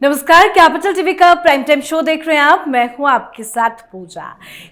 नमस्कार, capital TV का prime time show देख रहे हैं आप। मैं हूं आपके साथ पूजा।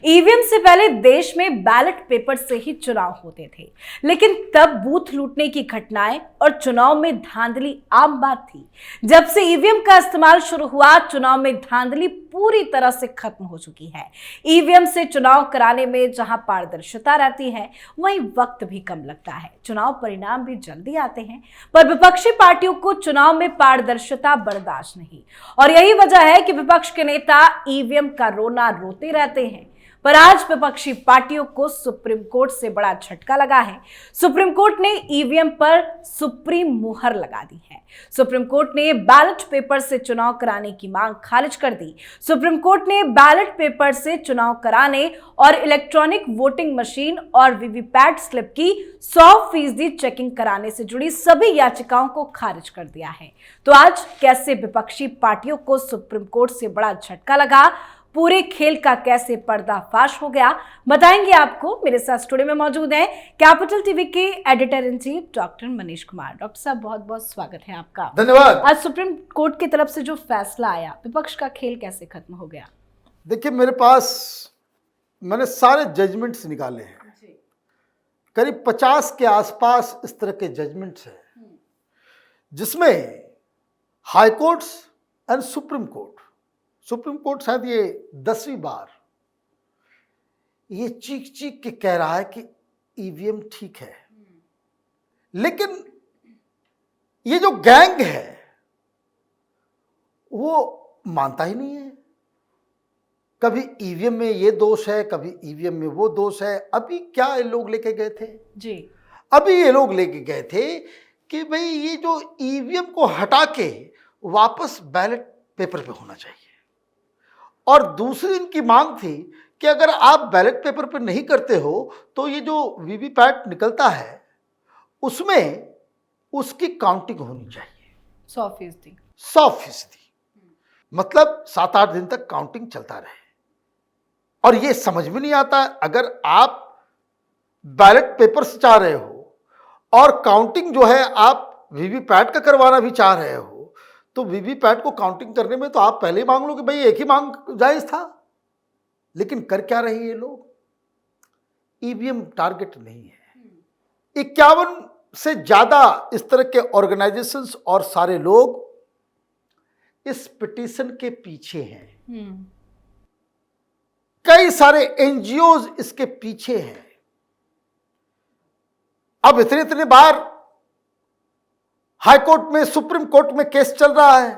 ईवीएम से पहले देश में बैलेट पेपर से ही चुनाव होते थे, लेकिन तब बूथ लूटने की घटनाएं और चुनाव में धांधली आम बात थी। जब से ईवीएम का इस्तेमाल शुरू हुआ, चुनाव में धांधली पूरी तरह से खत्म हो चुकी है। ईवीएम से चुनाव कराने में जहां पारदर्शिता रहती है, वहीं वक्त भी कम लगता है। चुनाव परिणाम भी जल्दी आते हैं, पर विपक्षी पार्टियों को चुनाव में पारदर्शिता बर्दाश्त नहीं। और यही वजह है कि विपक्ष के नेता ईवीएम का रोना रोते रहते हैं। पर आज विपक्षी पार्टियों को सुप्रीम कोर्ट से बड़ा झटका लगा है। सुप्रीम कोर्ट ने ईवीएम पर सुप्रीम मुहर लगा दी है। सुप्रीम कोर्ट ने बैलेट पेपर से चुनाव कराने की मांग खारिज कर दी। सुप्रीम कोर्ट ने बैलेट पेपर से चुनाव कराने और इलेक्ट्रॉनिक वोटिंग मशीन और वीवीपैट स्लिप की 100% चेकिंग कराने से जुड़ी सभी याचिकाओं को खारिज कर दिया है। तो आज कैसे विपक्षी पार्टियों को सुप्रीम कोर्ट से बड़ा झटका लगा, पूरे खेल का कैसे पर्दाफाश हो गया, बताएंगे आपको। मेरे साथ स्टूडियो में मौजूद हैं कैपिटल टीवी के editor in chief doctor Manish Kumar. Doctor साहब, बहुत बहुत स्वागत है आपका। धन्यवाद। आज सुप्रीम कोर्ट की तरफ से जो फैसला आया, विपक्ष का खेल कैसे खत्म हो गया? देखिए, मेरे पास मैंने सारे जजमेंट्स निकाले हैं। करीब 50 के आसपास इस तरह के जजमेंट्स हैं, जिसमें high courts and supreme court शायद ये 10वीं बार ये चीख चीख के कह रहा है कि ईवीएम ठीक है, लेकिन ये जो गैंग है वो मानता ही नहीं है। कभी ईवीएम में ये दोष है, कभी ईवीएम में वो दोष है। अभी क्या ये लोग लेके गए थे जी, अभी ये लोग लेके गए थे कि भाई ये जो ईवीएम को हटा के वापस बैलेट पेपर पे होना चाहिए। और दूसरी इनकी मांग थी कि अगर आप बैलेट पेपर पे नहीं करते हो तो ये जो वीवीपैट निकलता है उसमें उसकी काउंटिंग होनी चाहिए 100%। मतलब 7-8 दिन तक काउंटिंग चलता रहे। और ये समझ में नहीं आता, अगर आप बैलेट पेपर से चाह रहे हो और काउंटिंग जो है आप वीवीपैट का करवाना भी चाह रहे हो, तो वीवीपैट को काउंटिंग करने में तो आप पहले ही मांग लो कि भाई एक ही मांग जायज था। लेकिन कर क्या रहे ये लोग? ईवीएम टारगेट नहीं है। 51 से ज्यादा इस तरह के ऑर्गेनाइजेशंस और सारे लोग इस पिटीशन के पीछे हैं। कई सारे एनजीओज इसके पीछे हैं। अब इतने बार हाई कोर्ट में, सुप्रीम कोर्ट में केस चल रहा है,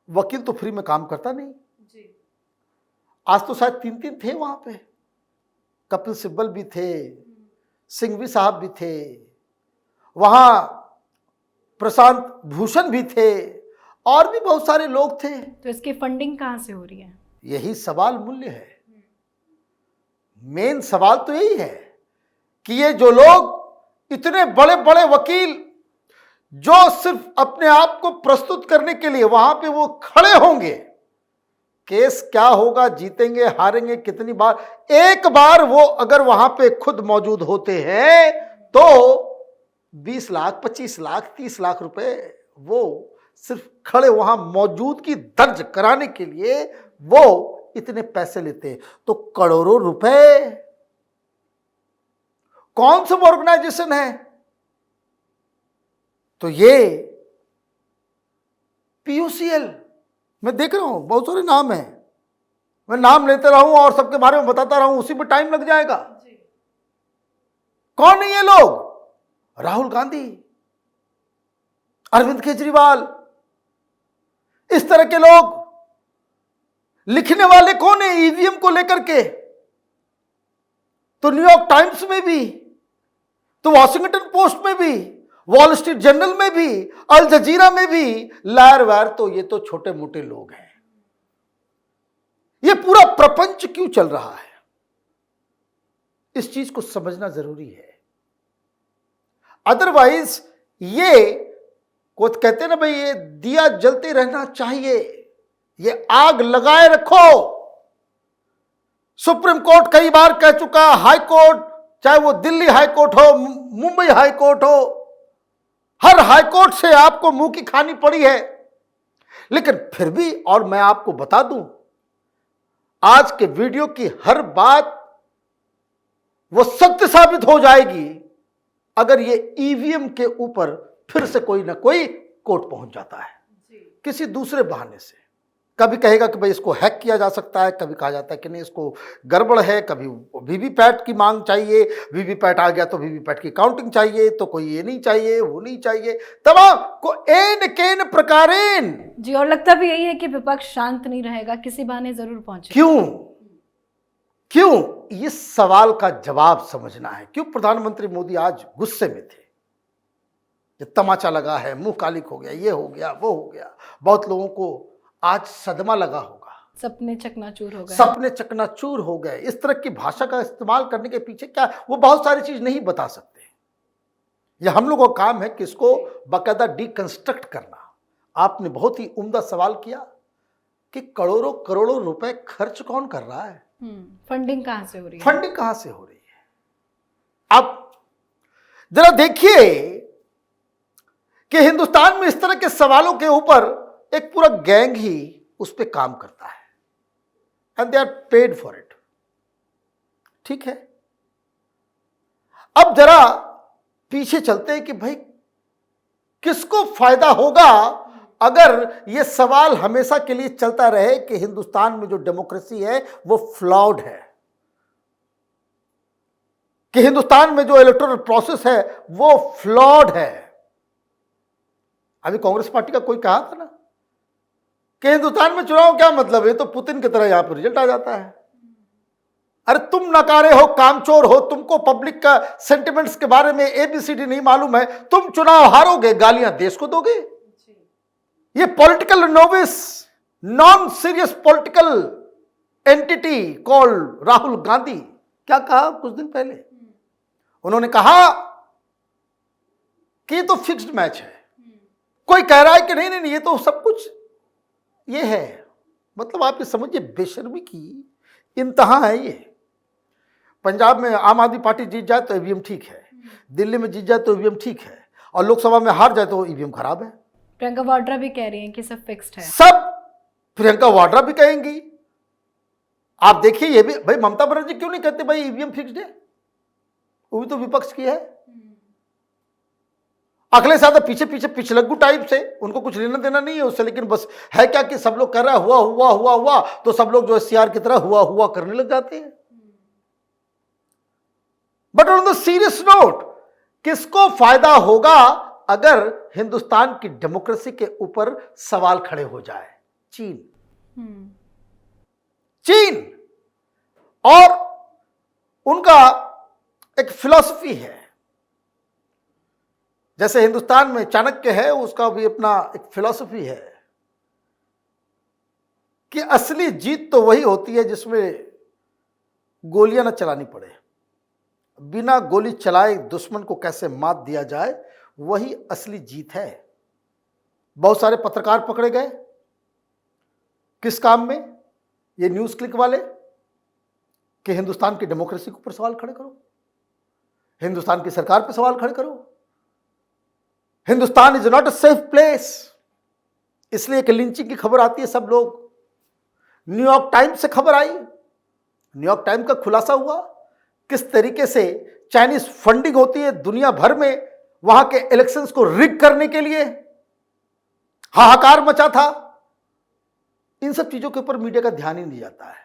वकील तो फ्री में काम करता नहीं जी। आज तो शायद 3 थे वहां पे। कपिल सिब्बल भी थे, सिंघवी साहब भी थे, वहां प्रशांत भूषण भी थे, और भी बहुत सारे लोग थे। तो इसकी फंडिंग कहां से हो रही है? यही सवाल मूल्य है। मेन सवाल तो यही है कि ये जो लोग इतने बड़े बड़े वकील जो सिर्फ अपने आप को प्रस्तुत करने के लिए वहां पे वो खड़े होंगे, केस क्या होगा, जीतेंगे हारेंगे कितनी बार, एक बार वो अगर वहां पे खुद मौजूद होते हैं तो 20 लाख, 25 लाख, 30 लाख रुपए वो सिर्फ खड़े वहां मौजूदगी दर्ज कराने के लिए वो इतने पैसे लेते हैं। तो करोड़ों रुपए कौन सा ऑर्गेनाइजेशन है? तो ये पीयूसीएल, मैं देख रहा हूं बहुत सारे नाम हैं, मैं नाम लेते रहूं और सबके बारे में बताता रहूं, उसी में टाइम लग जाएगा। कौन है ये लोग? राहुल गांधी, अरविंद केजरीवाल, इस तरह के लोग। लिखने वाले कौन है ईवीएम को लेकर के? तो न्यूयॉर्क टाइम्स में भी, तो वॉशिंगटन पोस्ट में भी, वॉल स्ट्रीट जर्नल में भी, अल जजीरा में भी, लायर वायर। तो ये तो छोटे मोटे लोग हैं। ये पूरा प्रपंच क्यों चल रहा है, इस चीज को समझना जरूरी है। अदरवाइज ये को कहते ना भाई, ये दिया जलते रहना चाहिए, ये आग लगाए रखो। सुप्रीम कोर्ट कई बार कह चुका, हाई कोर्ट, चाहे वो दिल्ली हाई कोर्ट हो, मुंबई हाई कोर्ट हो, हर हाई कोर्ट से आपको मुंह की खानी पड़ी है। लेकिन फिर भी, और मैं आपको बता दूं, आज के वीडियो की हर बात वो सत्य साबित हो जाएगी अगर ये ईवीएम के ऊपर फिर से कोई ना कोई कोर्ट पहुंच जाता है किसी दूसरे बहाने से। कभी कहेगा कि भाई इसको हैक किया जा सकता है, कभी कहा जाता है कि नहीं इसको गड़बड़ है, कभी वीवीपैट की मांग चाहिए, वीवीपैट आ गया तो वीवीपैट की काउंटिंग चाहिए, तो कोई ये नहीं चाहिए वो नहीं चाहिए, तमाम को एन केन प्रकारेन। जी, और लगता भी यही है कि विपक्ष शांत नहीं रहेगा, किसी बहाने जरूर पहुंचे। क्यों इस सवाल का जवाब समझना है। क्यों प्रधानमंत्री मोदी आज गुस्से में थे, ये तमाचा लगा है, मुंह कालिक हो गया, ये हो गया वो हो गया, बहुत लोगों को आज सदमा लगा होगा, सपने चकनाचूर हो गए, सपने चकनाचूर हो गए। इस तरह की भाषा का इस्तेमाल करने के पीछे क्या, वो बहुत सारी चीज नहीं बता सकते। यह हम लोगों का काम है कि इसको बाकायदा डिकंस्ट्रक्ट करना। आपने बहुत ही उम्दा सवाल किया कि करोड़ों करोड़ों रुपए खर्च कौन कर रहा है, फंडिंग कहां से हो रही है, फंडिंग कहां से हो रही है। अब जरा देखिए कि हिंदुस्तान में इस तरह के सवालों के ऊपर एक पूरा गैंग ही उस पर काम करता है, and they are paid for it. ठीक है, अब जरा पीछे चलते हैं कि भाई किसको फायदा होगा अगर यह सवाल हमेशा के लिए चलता रहे कि हिंदुस्तान में जो डेमोक्रेसी है वो फ्लॉड है, कि हिंदुस्तान में जो इलेक्टोरल प्रोसेस है वो फ्लॉड है। अभी कांग्रेस पार्टी का कोई कहा था ना कि हिंदुस्तान में चुनाव क्या मतलब है, तो पुतिन की तरह यहां पर रिजल्ट आ जाता है। अरे तुम नकारे हो, कामचोर हो, तुमको पब्लिक का सेंटिमेंट्स के बारे में एबीसीडी नहीं मालूम है, तुम चुनाव हारोगे, गालियां देश को दोगे। ये political novice, non serious political entity called Rahul Gandhi क्या कहा कुछ दिन पहले, उन्होंने कहा कि ये तो फिक्स्ड मैच है। कोई कह रहा है कि नहीं नहीं नहीं ये तो सब कुछ ये है, मतलब आप ये समझिए बेशर्मी की इंतहा है ये। पंजाब में आम आदमी पार्टी जीत जाए तो ईवीएम ठीक है, दिल्ली में जीत जाए तो ईवीएम ठीक है, और लोकसभा में हार जाए तो ईवीएम खराब है। प्रियंका वाड्रा भी कह रही हैं कि सब फिक्स्ड है। सब प्रियंका वाड्रा भी कहेंगी। आप देखिए ये भी, भाई ममता बनर्जी क्यों नहीं कहते भाई ईवीएम फिक्स्ड है, वो भी तो विपक्ष की है। अखिलेश यादव पीछे पीछे पिछलग्गू टाइप से, उनको कुछ लेना देना नहीं है उससे, लेकिन बस है क्या कि सब लोग कर रहा है हुआ हुआ हुआ हुआ, तो सब लोग जो है सीआर की तरह हुआ हुआ करने लग जाते हैं। But on the serious note, किसको फायदा होगा अगर हिंदुस्तान की डेमोक्रेसी के ऊपर सवाल खड़े हो जाए? चीन और उनका एक फिलॉसफी है, जैसे हिंदुस्तान में चाणक्य है, उसका भी अपना एक फिलॉसफी है कि असली जीत तो वही होती है जिसमें गोलियां न चलानी पड़े, बिना गोली चलाए दुश्मन को कैसे मात दिया जाए, वही असली जीत है। बहुत सारे पत्रकार पकड़े गए किस काम में, ये न्यूज क्लिक वाले, कि हिंदुस्तान की डेमोक्रेसी के ऊपर सवाल खड़े करो, हिंदुस्तान की सरकार पर सवाल खड़े करो। Hindustan is not a safe place, इसलिए कि लिंचिंग की खबर आती है सब लोग। न्यूयॉर्क टाइम्स से खबर आई, न्यूयॉर्क टाइम्स का खुलासा हुआ किस तरीके से चाइनीज फंडिंग होती है दुनिया भर में, वहां के इलेक्शंस को रिग करने के लिए हाहाकार मचा था। इन सब चीजों के ऊपर मीडिया का ध्यान ही नहीं जाता है।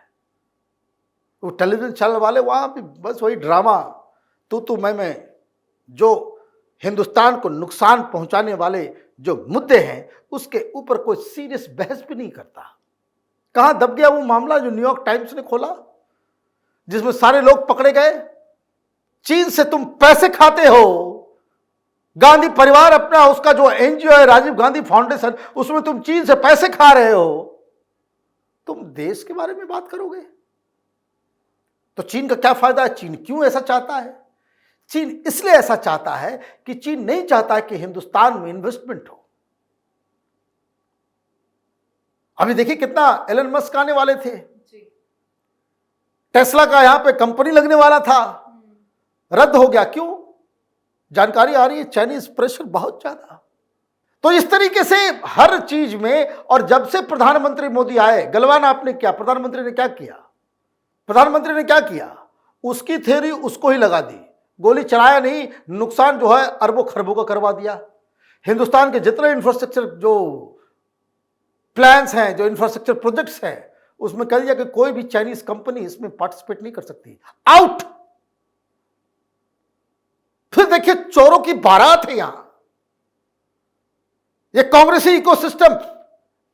वो टेलीविजन चैनल वाले वहां भी बस वही ड्रामा, तू मैं, जो हिंदुस्तान को नुकसान पहुंचाने वाले जो मुद्दे हैं उसके ऊपर कोई सीरियस बहस भी नहीं करता। कहां दब गया वो मामला जो न्यूयॉर्क टाइम्स ने खोला, जिसमें सारे लोग पकड़े गए। चीन से तुम पैसे खाते हो, गांधी परिवार अपना उसका जो एनजीओ है राजीव गांधी फाउंडेशन, उसमें तुम चीन से पैसे खा रहे हो, तुम देश के बारे में बात करोगे? तो चीन का क्या फायदा है? चीन क्यों ऐसा चाहता है? चीन इसलिए ऐसा चाहता है कि चीन नहीं चाहता कि हिंदुस्तान में इन्वेस्टमेंट हो। अभी देखिए कितना एलन मस्क आने वाले थे, टेस्ला का यहां पे कंपनी लगने वाला था, रद्द हो गया। क्यों? जानकारी आ रही है चाइनीज प्रेशर बहुत ज्यादा। तो इस तरीके से हर चीज में, और जब से प्रधानमंत्री मोदी आए, गलवान आपने क्या, प्रधानमंत्री ने क्या किया, प्रधानमंत्री ने क्या किया, उसकी थ्योरी उसको ही लगा दी, गोली चलाया नहीं, नुकसान जो है अरबों खरबों का करवा दिया। हिंदुस्तान के जितने इंफ्रास्ट्रक्चर जो प्लान्स हैं, जो इंफ्रास्ट्रक्चर प्रोजेक्ट्स हैं, उसमें कह दिया कि कोई भी चाइनीज कंपनी इसमें पार्टिसिपेट नहीं कर सकती, आउट। फिर देखिए चोरों की बारात है यहां, ये कांग्रेसी इकोसिस्टम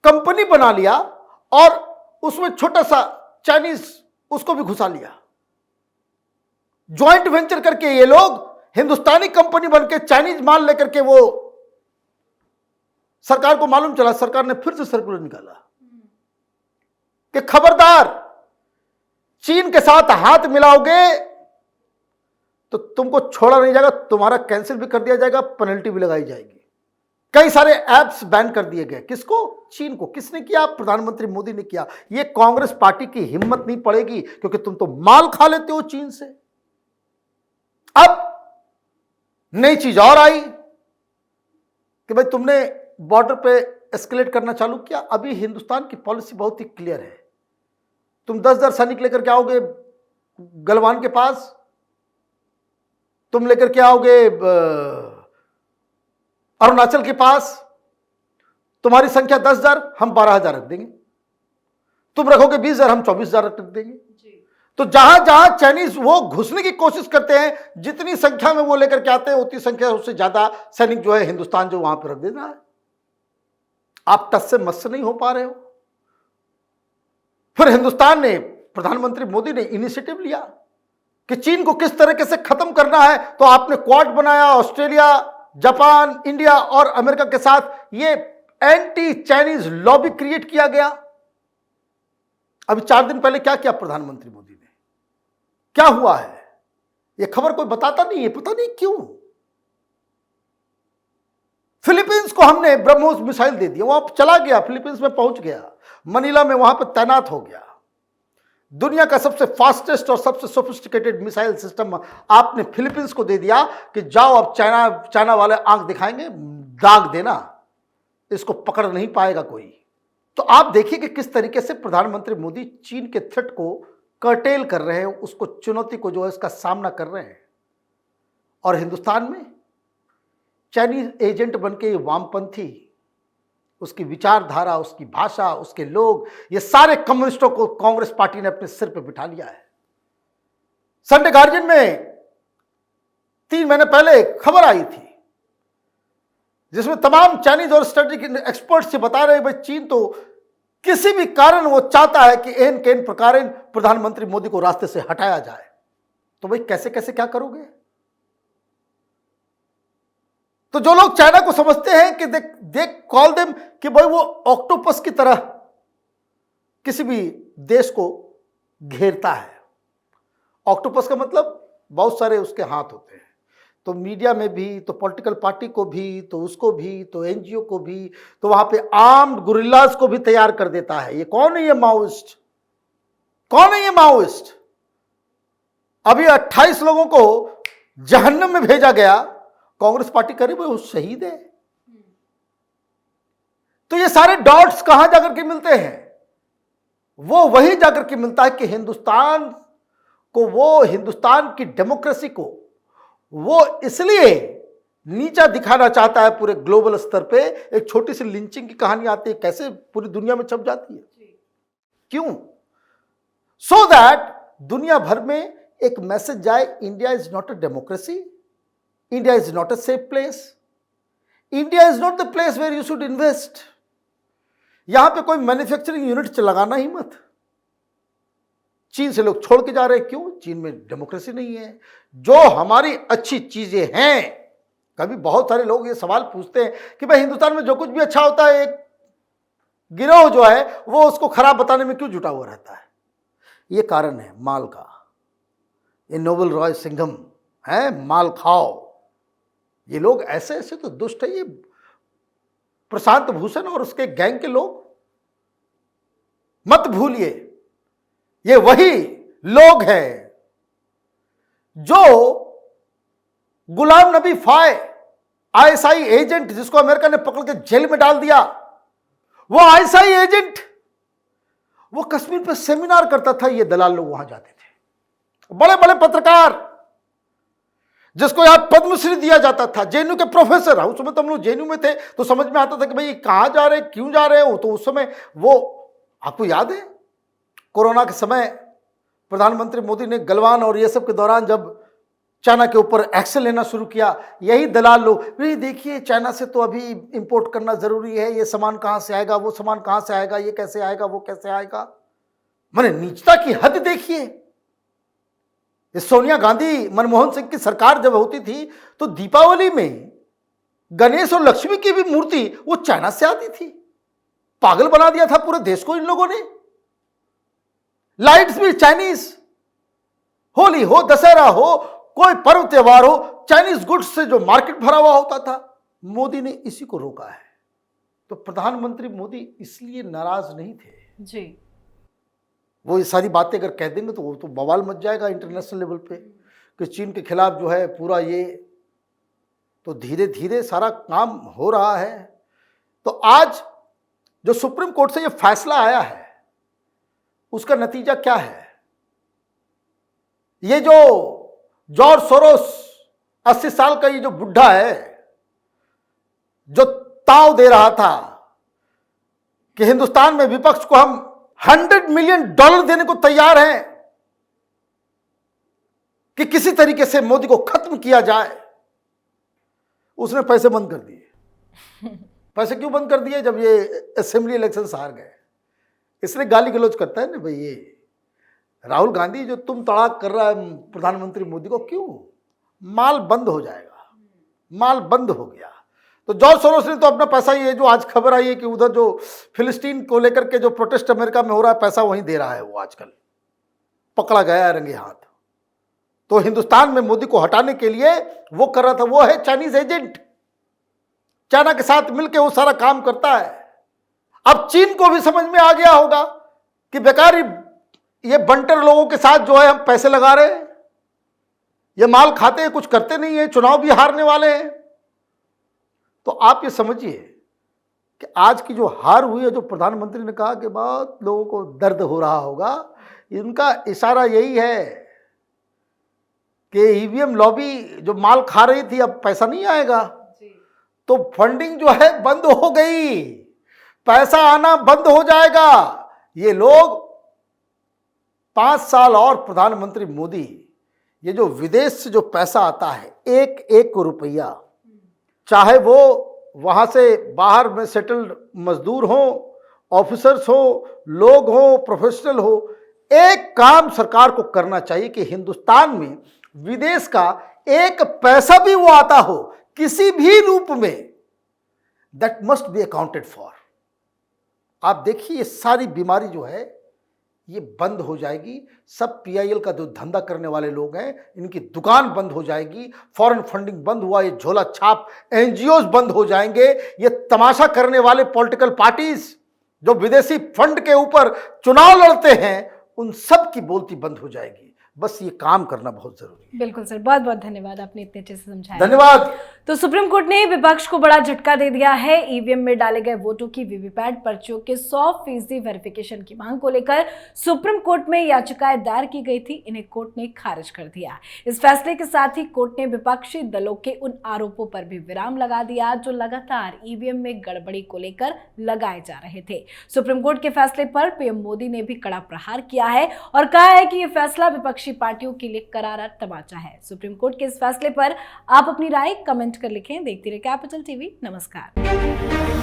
कंपनी बना लिया और उसमें छोटा सा चाइनीज उसको भी घुसा लिया, ज्वाइंट वेंचर करके ये लोग हिंदुस्तानी कंपनी बनके चाइनीज माल लेकर के, वो सरकार को मालूम चला, सरकार ने फिर से सर्कुलर निकाला कि खबरदार, चीन के साथ हाथ मिलाओगे तो तुमको छोड़ा नहीं जाएगा, तुम्हारा कैंसिल भी कर दिया जाएगा, पेनल्टी भी लगाई जाएगी। कई सारे ऐप्स बैन कर दिए गए, किसको, चीन को। किसने किया, प्रधानमंत्री मोदी ने किया। यह कांग्रेस पार्टी की हिम्मत नहीं पड़ेगी, क्योंकि तुम तो माल खा लेते हो चीन से। अब नई चीज और आई कि भाई तुमने बॉर्डर पे एस्केलेट करना चालू किया। अभी हिंदुस्तान की पॉलिसी बहुत ही क्लियर है, तुम 10,000 सैनिक लेकर के आओगे गलवान के पास, तुम लेकर के आओगे अरुणाचल के पास, तुम्हारी संख्या 10,000, हम 12,000 रख देंगे, तुम रखोगे 20,000, हम 24,000 रख देंगे। तो जहां जहां चाइनीज वो घुसने की कोशिश करते हैं, जितनी संख्या में वो लेकर के आते हैं, उतनी संख्या उससे ज्यादा सैनिक जो है हिंदुस्तान जो वहां पर रख देना है। आप टस से मस से नहीं हो पा रहे हो। फिर हिंदुस्तान ने, प्रधानमंत्री मोदी ने इनिशिएटिव लिया कि चीन को किस तरीके से खत्म करना है, तो आपने क्वाड बनाया, ऑस्ट्रेलिया, जापान, इंडिया और अमेरिका के साथ ये एंटी चाइनीज लॉबी क्रिएट किया गया। अभी 4 दिन पहले क्या किया प्रधानमंत्री मोदी ने, क्या हुआ है, ये खबर कोई बताता नहीं है, पता नहीं क्यों। फिलीपींस को हमने ब्रह्मोस मिसाइल दे दिया, वहां चला गया, फिलीपींस में पहुंच गया, मनीला में वहां पर तैनात हो गया। दुनिया का सबसे फास्टेस्ट और सबसे सोफिस्टिकेटेड मिसाइल सिस्टम आपने फिलीपींस को दे दिया कि जाओ, अब चाइना वाले आंख दिखाएंगे, दाग देना, इसको पकड़ नहीं पाएगा कोई। तो आप देखिए कि किस तरीके से प्रधानमंत्री मोदी चीन के थ्रेट को कर्टेल कर रहे हैं, उसको, चुनौती को जो है इसका सामना कर रहे हैं। और हिंदुस्तान में चाइनीज एजेंट बनके ये वामपंथी, उसकी विचारधारा, उसकी भाषा, उसके लोग, ये सारे कम्युनिस्टों को कांग्रेस पार्टी ने अपने सिर पे बिठा लिया है। संडे गार्जियन में 3 महीने पहले खबर आई थी, जिसमें तमाम चाइनीज और स्ट्रेटेजिक एक्सपर्ट्स से बता रहे हैं भाई चीन तो किसी भी कारण वो चाहता है कि एन के एन प्रकार प्रधानमंत्री मोदी को रास्ते से हटाया जाए। तो भाई कैसे कैसे क्या करोगे। तो जो लोग चाइना को समझते हैं कि दे कॉल देम कि भाई वो ऑक्टोपस की तरह किसी भी देश को घेरता है। ऑक्टोपस का मतलब बहुत सारे उसके हाथ होते हैं, तो मीडिया में भी, तो पॉलिटिकल पार्टी को भी, तो उसको भी, तो एनजीओ को भी, तो वहां पे आर्म्ड गुरिल्लास को भी तैयार कर देता है। ये कौन है, ये माओइस्ट, कौन है ये माओइस्ट। अभी 28 लोगों को जहन्नम में भेजा गया, कांग्रेस पार्टी करे भाई वो शहीद है। तो ये सारे डॉट्स कहां जाकर के मिलते हैं, वो वही जाकर के मिलता है कि हिंदुस्तान को, वो हिंदुस्तान की डेमोक्रेसी को वो इसलिए नीचा दिखाना चाहता है पूरे ग्लोबल स्तर पे। एक छोटी सी लिंचिंग की कहानी आती है, कैसे पूरी दुनिया में छप जाती है, क्यों, सो दैट दुनिया भर में एक मैसेज जाए, India is not a democracy, India is not a safe place, India is not the place where you should invest. यहां पे कोई मैन्युफैक्चरिंग यूनिट लगाना ही मत। चीन से लोग छोड़ के जा रहे हैं, क्यों, चीन में डेमोक्रेसी नहीं है। जो हमारी अच्छी चीजें हैं, कभी बहुत सारे लोग ये सवाल पूछते हैं कि भाई हिंदुस्तान में जो कुछ भी अच्छा होता है, एक गिरोह जो है वो उसको खराब बताने में क्यों जुटा हुआ रहता है। ये कारण है माल का। ये नोबल रॉय सिंघम है, माल खाओ। ये लोग ऐसे ऐसे तो दुष्ट है, ये प्रशांत भूषण और उसके गैंग के लोग। मत भूलिए ये वही लोग हैं जो गुलाम नबी फाय आईएसआई एजेंट जिसको अमेरिका ने पकड़ के जेल में डाल दिया, वो आईएसआई एजेंट वो कश्मीर पे सेमिनार करता था, ये दलाल लोग वहां जाते थे। बड़े बड़े पत्रकार जिसको यहां पद्मश्री दिया जाता था, जेएनयू के प्रोफेसर, उस समय तो हम लोग जेएनयू में थे तो समझ में आता था कि भाई कहां जा रहे, क्यों जा रहे हो। तो उस समय वो, आपको याद है कोरोना के समय प्रधानमंत्री मोदी ने गलवान और ये सब के दौरान जब चाइना के ऊपर एक्शन लेना शुरू किया, यही दलाल लोग, भाई देखिए चाइना से तो अभी इंपोर्ट करना जरूरी है, ये सामान कहां से आएगा, वो सामान कहां से आएगा, ये कैसे आएगा, वो कैसे आएगा। मैंने नीचता की हद देखिए। सोनिया गांधी मनमोहन सिंह की सरकार जब होती थी तो दीपावली में गणेश और लक्ष्मी की भी मूर्ति वो चाइना से आती थी। पागल बना दिया था पूरे देश को इन लोगों ने। लाइट्स भी चाइनीज, होली हो, दशहरा हो, कोई पर्व त्योहार हो, चाइनीज गुड्स से जो मार्केट भरा हुआ होता था। मोदी ने इसी को रोका है। तो प्रधानमंत्री मोदी इसलिए नाराज नहीं थे जी। वो ये सारी बातें अगर कह देंगे तो वो तो बवाल मच जाएगा इंटरनेशनल लेवल पे कि चीन के खिलाफ जो है पूरा ये, तो धीरे धीरे सारा काम हो रहा है। तो आज जो सुप्रीम कोर्ट से ये फैसला आया है उसका नतीजा क्या है। ये जो जॉर्ज सोरोस 80 साल का ये जो बुढ़ा है जो ताव दे रहा था कि हिंदुस्तान में विपक्ष को हम $100 मिलियन देने को तैयार हैं कि किसी तरीके से मोदी को खत्म किया जाए, उसने पैसे बंद कर दिए। पैसे क्यों बंद कर दिए? जब ये असेंबली इलेक्शन हार गए, इसलिए गाली गलौज करता है ना भाई ये राहुल गांधी जो तुम तड़ाक कर रहा है प्रधानमंत्री मोदी को, क्यों? माल बंद हो जाएगा। माल बंद हो गया। तो जॉर्ज सोरोस ने तो अपना पैसा, ये जो आज खबर आई है कि उधर जो फिलिस्तीन को लेकर के जो प्रोटेस्ट अमेरिका में हो रहा है, पैसा वहीं दे रहा है वो आजकल, पकड़ा गया है रंगे हाथ। तो हिंदुस्तान में मोदी को हटाने के लिए वो कर रहा था, वो है चाइनीज एजेंट, चाइना के साथ मिलकर वो सारा काम करता है। अब चीन को भी समझ में आ गया होगा कि बेकार ये बंटर लोगों के साथ जो है हम पैसे लगा रहे हैं, ये माल खाते हैं, कुछ करते नहीं है, चुनाव भी हारने वाले हैं। तो आप ये समझिए कि आज की जो हार हुई है, जो प्रधानमंत्री ने कहा कि बहुत लोगों को दर्द हो रहा होगा, इनका इशारा यही है कि ईवीएम लॉबी जो माल खा रही थी अब पैसा नहीं आएगा, तो फंडिंग जो है बंद हो गई, पैसा आना बंद हो जाएगा। ये लोग 5 साल और प्रधानमंत्री मोदी, ये जो विदेश से जो पैसा आता है, एक एक रुपया, चाहे वो वहां से बाहर में सेटल्ड मजदूर हो, ऑफिसर्स हो, लोग हो, प्रोफेशनल हो, एक काम सरकार को करना चाहिए कि हिंदुस्तान में विदेश का एक पैसा भी वो आता हो किसी भी रूप में, that must be accounted for. आप देखिए ये सारी बीमारी जो है ये बंद हो जाएगी। सब पीआईएल का जो धंधा करने वाले लोग हैं, इनकी दुकान बंद हो जाएगी, फॉरेन फंडिंग बंद हुआ, ये झोला छाप एनजीओज बंद हो जाएंगे, ये तमाशा करने वाले पॉलिटिकल पार्टीज जो विदेशी फंड के ऊपर चुनाव लड़ते हैं, उन सब की बोलती बंद हो जाएगी। बस ये काम करना बहुत जरूरी है। बिल्कुल सर, बहुत बहुत धन्यवाद, आपने इतने अच्छे से समझाया। धन्यवाद। तो सुप्रीम कोर्ट ने विपक्ष को बड़ा झटका दे दिया है। ईवीएम में डाले गए वोटों की वीवीपैट पर्चियों के 100% वेरिफिकेशन की मांग को लेकर सुप्रीम कोर्ट में याचिकाएं दायर की गई थी, इन्हें कोर्ट ने खारिज कर दिया। इस फैसले के साथ ही कोर्ट ने विपक्षी दलों के उन आरोपों पर भी विराम लगा दिया जो लगातार ईवीएम में गड़बड़ी को लेकर लगाए जा रहे थे। सुप्रीम कोर्ट के फैसले पर पीएम मोदी ने भी कड़ा प्रहार किया है और कहा है कि यह फैसला विपक्षी पार्टियों के लिए करारा तमाचा है। सुप्रीम कोर्ट के इस फैसले पर आप अपनी राय कमेंट कर लिखें। देखते रहिए कैपिटल टीवी। नमस्कार।